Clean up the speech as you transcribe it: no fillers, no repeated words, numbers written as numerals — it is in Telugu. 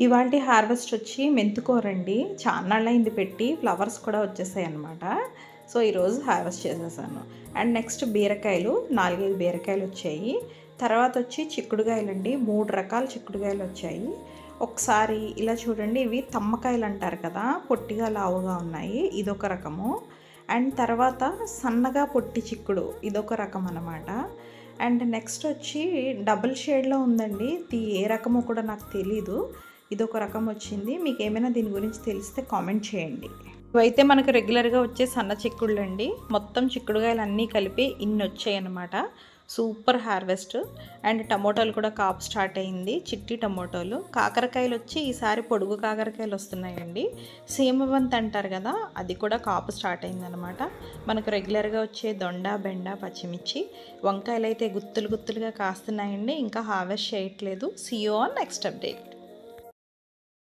ఇవాల్టి హార్వెస్ట్ వచ్చి మెంతికూరండి. చాన్నాళ్ళయింది పెట్టి, ఫ్లవర్స్ కూడా వచ్చేసాయి అన్నమాట. సో ఈరోజు హార్వెస్ట్ చేసేసాను. అండ్ నెక్స్ట్ బీరకాయలు 4, 5 బీరకాయలు వచ్చాయి. తర్వాత వచ్చి చిక్కుడుకాయలండి, 3 రకాల చిక్కుడుకాయలు వచ్చాయి. ఒకసారి ఇలా చూడండి, ఇవి తమ్మకాయలు అంటారు కదా, పొట్టిగా లావుగా ఉన్నాయి, ఇదొక రకము. అండ్ తర్వాత సన్నగా పొట్టి చిక్కుడు, ఇదొక రకం అన్నమాట. అండ్ నెక్స్ట్ వచ్చి డబుల్ షేడ్లో ఉందండి, ఇది ఏ రకమో కూడా నాకు తెలీదు. ఇదొక రకం వచ్చింది. మీకు ఏమైనా దీని గురించి తెలిస్తే కామెంట్ చేయండి. ఇవైతే మనకు రెగ్యులర్గా వచ్చే సన్న చిక్కుళ్ళు అండి. మొత్తం చిక్కుడుకాయలు అన్నీ కలిపి ఇన్ని వచ్చాయి అన్నమాట. Super harvest. అండ్ టమోటాలు కూడా కాపు స్టార్ట్ అయింది, చిట్టి టమోటాలు. కాకరకాయలు వచ్చి ఈసారి పొడుగు కాకరకాయలు వస్తున్నాయండి. సీమవంత్ అంటారు కదా, అది కూడా కాపు స్టార్ట్ అయిందనమాట. మనకు రెగ్యులర్గా వచ్చే దొండ, బెండ, పచ్చిమిర్చి, వంకాయలు అయితే గుత్తులుగా కాస్తున్నాయండి. ఇంకా హార్వెస్ట్ చేయట్లేదు. See you on next update.